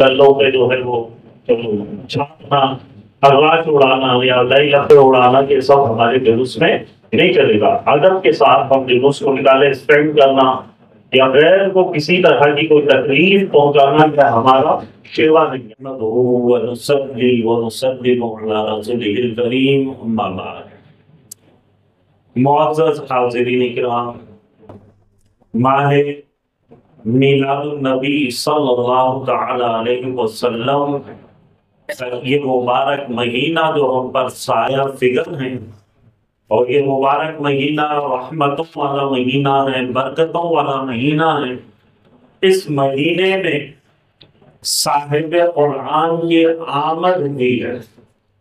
گلوں پہ جو ہے وہ چھاپنا، ارواح اڑانا یا لئی لفظ اڑانا، یہ سب ہمارے جلوس میں نہیں چلے گا۔ ادب کے ساتھ ہم جلوس کو نکالے، اسپینڈ کرنا یا غیر کو کسی طرح کی کوئی تکلیف پہنچانا یا ہمارا شیوا نہیں ہے۔ ونصلی ونسلم علی رسولہ الکریم، اما بعد۔ معزز حاضرین کرام، ماہ میلاد النبی صلی اللہ تعالی علیہ وسلم، یہ مبارک مہینہ جو ہم پر سایہ فگن ہے، اور یہ مبارک مہینہ رحمتوں والا مہینہ ہے، برکتوں والا مہینہ ہے۔ اس مہینے میں صاحب قرآن کی آمد ہوئی ہے۔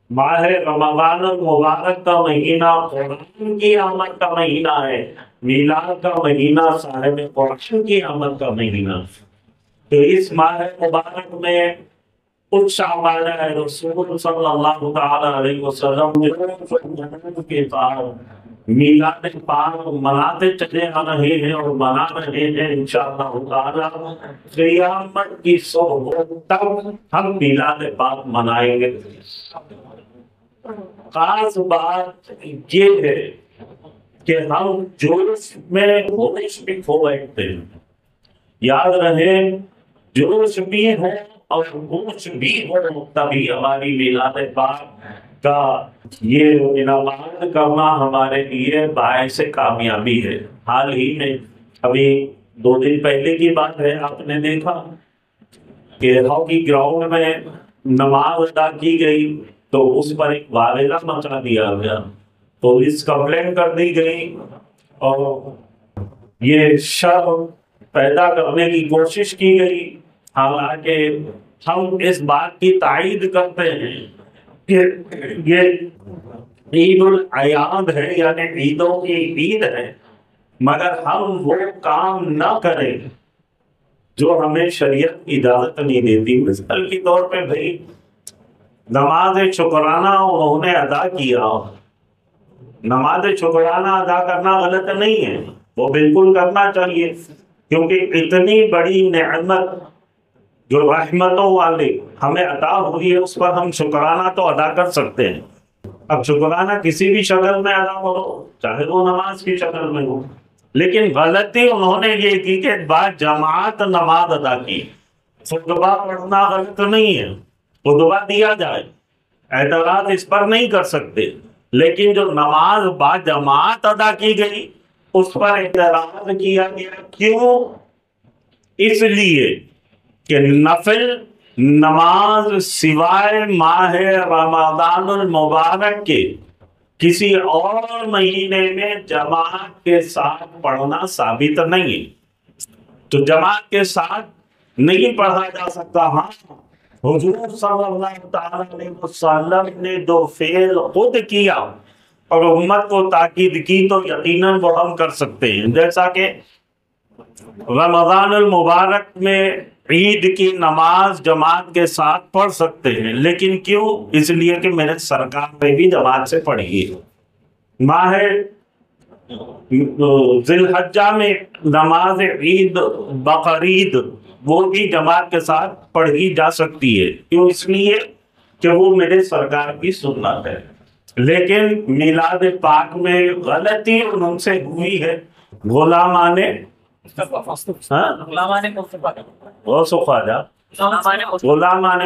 ماہ رمضان المبارک کا مہینہ قرآن کی آمد کا مہینہ ہے، میلاد کا مہینہ صاحب قرآن کی آمد کا مہینہ۔ تو اس ماہ مبارک میں کچھ اعمال رسول صلی اللہ تعالی علیہ وسلم کے ساتھ میلاد پاک مناتے چلے آ رہے ہیں اور منا رہے ہیں۔ انشاءاللہ تعالی قیامت کی صبح تک ہم میلاد پاک منائیں گے۔ خاص بات یہ ہے کہ ہم جوش میں ہوش بھی کھو بیٹھتے ہیں۔ یاد رہے، جوش بھی ہو اور ہوش بھی ہو، تبھی ہماری میلاد پاک کا یہ انعقاد کرنا ہمارے لیے باعث کامیابی ہے۔ حال ہی میں ابھی 2 دن پہلے کی بات ہے، آپ نے دیکھا کہ ہاکی گراؤنڈ میں نماز ادا کی گئی تو اس پر ایک واقعہ مچا دیا گیا، پولیس کمپلین کر دی گئی اور یہ شر پیدا کرنے کی کوشش کی گئی۔ حالانکہ ہم اس بات کی تائید کرتے ہیں کہ یہ عید الاعیاد ہے، یعنی عیدوں کی عید ہے، مگر ہم وہ کام نہ کریں جو ہمیں شریعت اجازت نہیں دیتی۔ مثال کے طور پہ بھائی نماز شکرانہ انہوں نے ادا کیا، نماز شکرانہ ادا کرنا غلط نہیں ہے، وہ بالکل کرنا چاہیے، کیونکہ اتنی بڑی نعمت جو رحمتوں والی ہمیں عطا ہوئی ہے، اس پر ہم شکرانہ تو ادا کر سکتے ہیں۔ اب شکرانہ کسی بھی شکل میں ادا کرو، چاہے وہ نماز کی شکل میں ہو، لیکن غلطی انہوں نے یہ کی کہ بعد جماعت نماز ادا کی۔ خطبہ پڑھنا غلط نہیں ہے، خطبہ دیا جائے، اعتراض اس پر نہیں کر سکتے، لیکن جو نماز با جماعت ادا کی گئی اس پر اعتراض کیا گیا۔ کیوں؟ اس لیے کہ نفل نماز سوائے ماہ رمضان المبارک کے کسی اور مہینے میں جماعت کے ساتھ پڑھنا ثابت نہیں ہے، تو جماعت کے ساتھ نہیں پڑھا جا سکتا۔ ہاں، حضور صلی اللہ تعالی علیہ وسلم نے جو فعل خود کیا اور امت کو تاکید کی تو یقیناً وہ ہم کر سکتے ہیں، جیسا کہ رمضان المبارک میں عید کی نماز جماعت کے ساتھ پڑھ سکتے ہیں، لیکن کیوں؟ اس لیے کہ میرے سرکار نے بھی جماعت سے پڑھی ہے۔ ماہ ذی الحجہ میں نماز عید بقرعید وہ بھی جماعت کے ساتھ پڑھی جا سکتی ہے، کیوں؟ اس لیے کہ وہ میرے سرکار کی سنت ہے۔ لیکن میلاد پاک میں غلطی ان سے ہوئی ہے، غلامان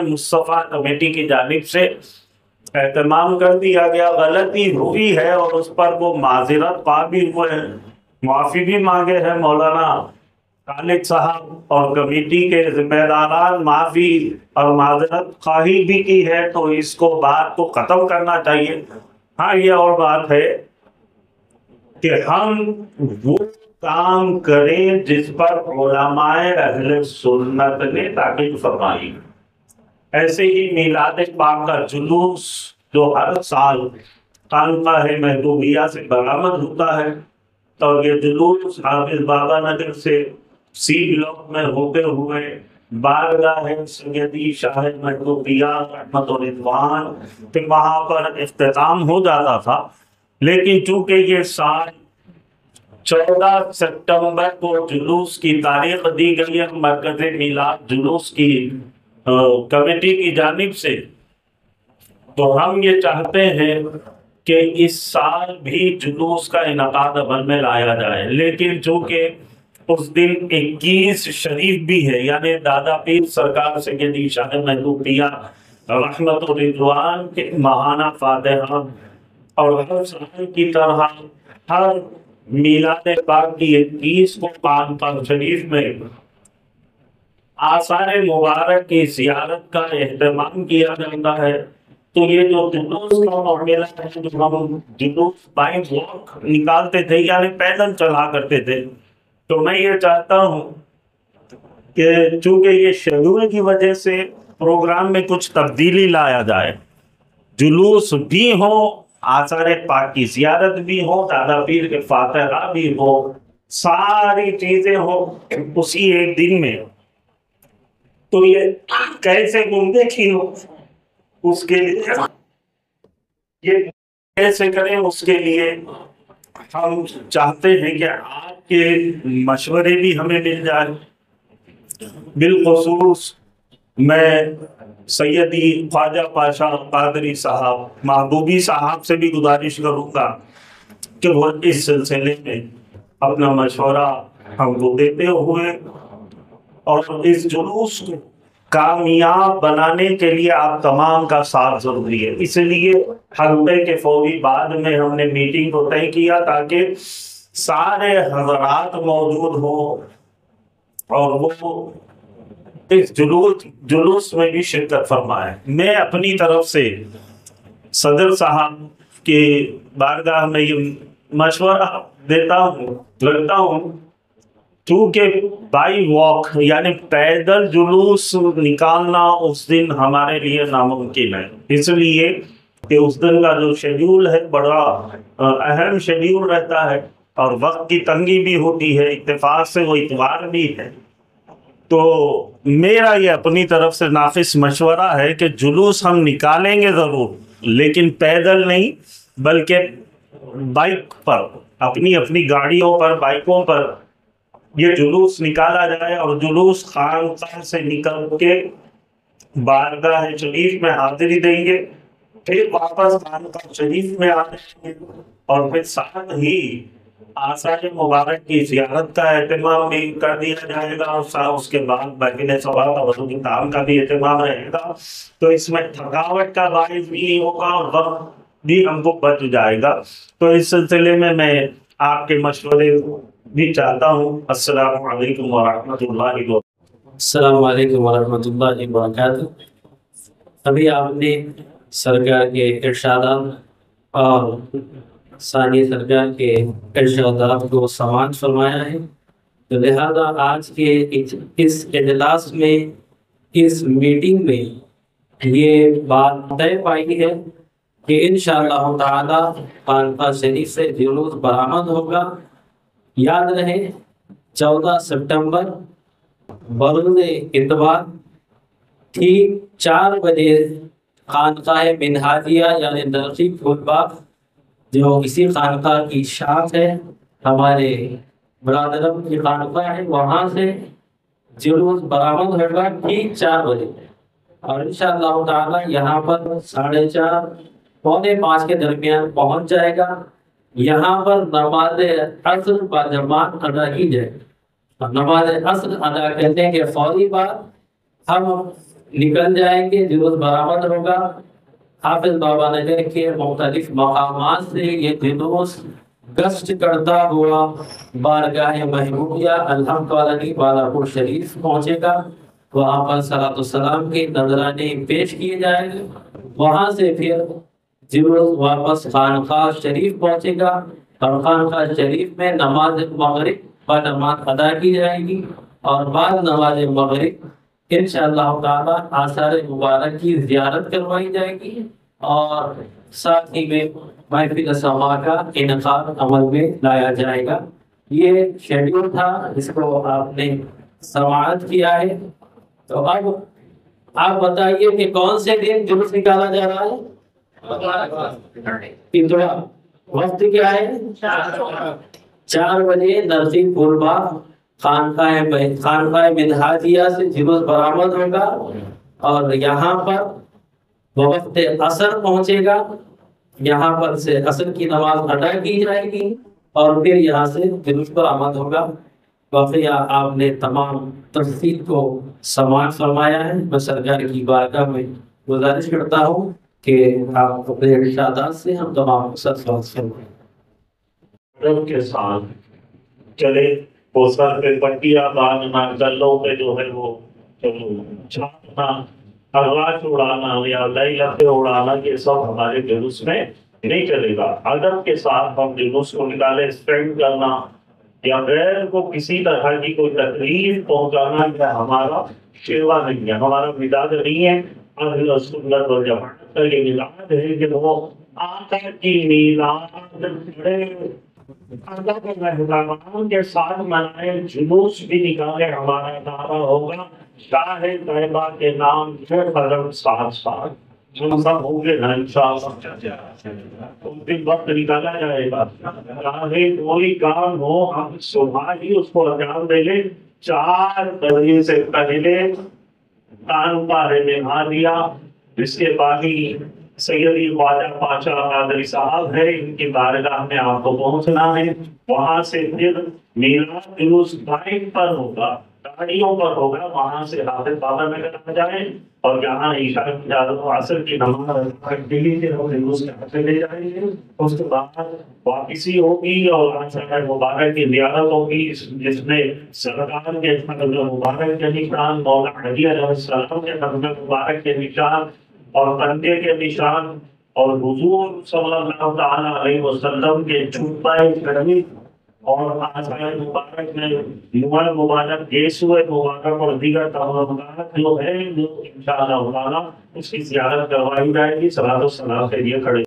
مصطفیٰ کمیٹی کی جانب سے اہتمام کر دیا گیا، غلطی ہوئی ہے اور اس پر وہ معذرت خواہ بھی ہوئے ہیں، معافی بھی مانگے ہیں مولانا خالد صاحب اور کمیٹی کے ذمہ داران، معافی اور معذرت خواہی بھی کی ہے، تو اس کو بات کو ختم کرنا چاہیے۔ ہاں، یہ اور بات ہے کہ ہم وہ کام کریں جس پر علماء اہل سنت نے تاکید فرمائی۔ ایسے ہی میلاد پاک کا جلوس جو ہر سال خانقاہ محبوبیہ سے برآمد ہوتا ہے، اور یہ جلوس حافظ بابا نگر سے سی بلاک میں ہوتے ہوئے بارگاہ سیدی شاہ محبوبیہ رحمت و رضوان پھر وہاں پر اختتام ہو جاتا تھا، لیکن چونکہ یہ سال 14 ستمبر کو جلوس کی تاریخ دی گئی ہے، مرکز میلاد جلوس کی کمیٹی کی جانب سے، تو ہم یہ چاہتے ہیں کہ اس سال بھی جلوس کا انعقاد عمل میں لایا جائے، لیکن چونکہ اس دن 21 شریف بھی ہے، یعنی دادا پیر سرکار سیدی شاہ محبوبیہ رحمت و رضوان کے ماہانہ فاتحہ، اور ہر سال کی طرح ہر میلاد پاک کی 21 کو پاک شریف میں آثار مبارک کی زیارت کا اہتمام کیا جاتا ہے۔ تو یہ جو جلوس کا معاملہ ہے، جو ہم جلوس بائی واک نکالتے تھے، یعنی پیدل چلا کرتے تھے، تو میں یہ چاہتا ہوں کہ چونکہ یہ شیڈول کی وجہ سے پروگرام میں کچھ تبدیلی لایا جائے، جلوس بھی ہو، آثار پاک کی زیارت بھی ہو، دادا پیر کے فاتحہ بھی ہو، ساری چیزیں ہو اسی ایک دن میں۔ تو یہ کیسے ممکن ہو، اس کے لیے یہ کیسے کریں، اس کے لیے ہم چاہتے ہیں کہ آپ کے مشورے بھی ہمیں مل جائے۔ بالخصوص میں سیدی خواجہ پاشا قادری صاحب محبوبی صاحب سے بھی گزارش کروں گا کہ وہ اس سلسلے میں اپنا مشورہ ہم کو دیتے ہوئے، اور اس جلوس کو کامیاب بنانے کے لیے آپ تمام کا ساتھ ضروری ہے۔ اس لیے حلقے کے فوری بعد میں ہم نے میٹنگ کو طے کیا تاکہ سارے حضرات موجود ہوں اور وہ اس جلوس میں بھی شرکت فرمائے۔ میں اپنی طرف سے صدر صاحب کے بارگاہ میں یہ مشورہ رکھتا ہوں کیونکہ بائی واک یعنی پیدل جلوس نکالنا اس دن ہمارے لیے ناممکن ہے، اس لیے کہ اس دن کا جو شیڈول ہے بڑا اہم شیڈول رہتا ہے اور وقت کی تنگی بھی ہوتی ہے، اتفاق سے وہ اتوار بھی ہے۔ تو میرا یہ اپنی طرف سے نافذ مشورہ ہے کہ جلوس ہم نکالیں گے ضرور، لیکن پیدل نہیں بلکہ بائک پر، اپنی گاڑیوں پر، بائکوں پر یہ جلوس نکالا جائے، اور جلوس خانقاہ سے نکل کے بارگاہ شریف میں حاضری دیں گے، پھر واپس خانقاہ شریف میں آ جائیں گے، اور پھر ساتھ ہی آثار مبارک کی زیارت کا اہتمام بھی کر دیا جائے گا، اور اس کے بعد بیت صبح کا وضو کتاب کا بھی اہتمام رہے گا۔ تو اس میں تھکاوٹ کا باعث بھی نہیں ہوگا اور وقت بھی ہم کو بچ جائے گا۔ تو اس سلسلے میں آپ کے مشورے بھی چاہتا ہوں۔ السلام علیکم ورحمۃ اللہ وبرکاتہ۔ السلام علیکم ورحمۃ اللہ وبرکاتہ۔ ابھی آپ نے سرکار کے ارشادات اور ثانی سرکار کے ارشادات کو سماعت فرمایا ہے، تو لہذا آج کے اس اجلاس میں، اس میٹنگ میں یہ بات طے پائی ہے کہ انشاءاللہ تعالی خانقاہ شریف سے جلوس برآمد ہوگا۔ یاد رہے 14 سپٹمبر بروز اتوار ٹھیک 4 بجے خانقاہ منہاجیہ یعنی درقی پھول باغ جو اسی خانقاہ کی شاخ ہے، ہمارے برادرم کی خانقاہ ہے، وہاں سے جلوس برآمد ہوگا ٹھیک 4 بجے، اور انشاءاللہ تعالی یہاں پر 4:30 پونے 5 کے درمیان پہنچ جائے گا۔ یہاں پر نماز عصر باجماعت ادا کی جائے گی، نماز عصر ادا کرنے کے فوری بعد ہم نکل جائیں گے، جلوس برآمد ہوگا۔ حافظ بابا نگر کے مختلف مقامات سے یہ جلوس گشت کرتا ہوا بارگاہ محبوبیہ الحمد والی بالاپور شریف پہنچے گا، وہاں پر صلاۃ السلام کے نذرانے پیش کیے جائیں گے، وہاں سے پھر جلوس واپس خانقاہ شریف پہنچے گا، اور خانقاہ شریف میں نماز مغرب و نماز ادا کی جائے گی، اور بعد نماز مغرب انشاءاللہ تعالی آثار مبارک کی زیارت کروائی جائے گی، اور ساتھ ہی میں محفل سماع کا انعقاد عمل میں لایا جائے گا۔ یہ شیڈول تھا جس کو آپ نے سماعت کیا ہے۔ تو اب آپ بتائیے کہ کون سے دن جلوس نکالا جا رہا ہے؟ اتوار۔ وقت کیا ہے؟ 4 بجے درقی پھول باغ خانقاہ منہاجیہ سے جلوس برآمد ہوگا، اور یہاں پر وقت عصر پہنچے گا، یہاں پر سے عصر کی نماز ادا کی جائے گی اور پھر یہاں سے جلوس پر آمد ہوگا۔ واقعہ آپ نے تمام تفصیل کو سماعت فرمایا ہے۔ میں سرکار کی بارگاہ میں گزارش کرتا ہوں کہ آپ اپنے ارشادات سے ہم تمام کے ساتھ چلے، وہ سر پہ پٹیاں باندھنا، گلوں پہ جو ہے وہ چھاپنا، آواز اڑانا یا لئی لفظ اڑانا، یہ سب ہمارے جلوس میں نہیں چلے گا۔ ادب کے ساتھ ہم جلوس کو نکالے، اسپینڈ کرنا یا غیر کو کسی طرح کی کوئی تکلیف پہنچانا یا ہمارا شیوا نہیں ہے، ہمارا مزاج نہیں ہے۔ اہل سنت والجماعت کا یہ مزاج ہے کہ وہ آقا کی میلاد بڑے ادب و احترام کے ساتھ منائے، جلوس بھی نکالے، ہمارا نعرہ ہوگا شاہ طیبہ کے نام سے قدم ساتھ ساتھ۔ ہم سب ہوں گے نا انشاءاللہ، اس دن وقت نکالا جائے گا، چاہے کوئی کام ہو ہم صبح ہی اس کو انجام دے لیں۔ 4 بجے سے پہلے کان پارے میں آ دیا، جس کے باقی سیدی خواجہ پاشا قادری صاحب ہے، ان کی بارگاہ میں آپ کو پہنچنا ہے۔ وہاں سے پھر میلاد جلوس ٹائم پر ہوگا، گاڑیوں پر ہوگا، وہاں سے حافظ بابا نگر آ جائیں اور جہاں عشاء عصر کی نماز دلی سے ہم جلوس سے لے جائیں گے۔ اس کے بعد واپسی ہوگی اور آنسر مبارک کی زیارت ہوگی، جس میں سرکار کے قدم مبارک کے نشان، مولا علی علیہ السلام کے قدم مبارک کے نشان اور بندے کے نشان اور حضور صلی اللہ تعالیٰ علیہ وسلم کے جوبۂ کرمی اور آثار مبارک میں نور مبارک، یسوع مبارک اور دیگر تمام جو ہے، انشاءاللہ تعالیٰ اس کی زیارت کروائی جائے گی۔ صلاۃ و سلام کے لیے کھڑے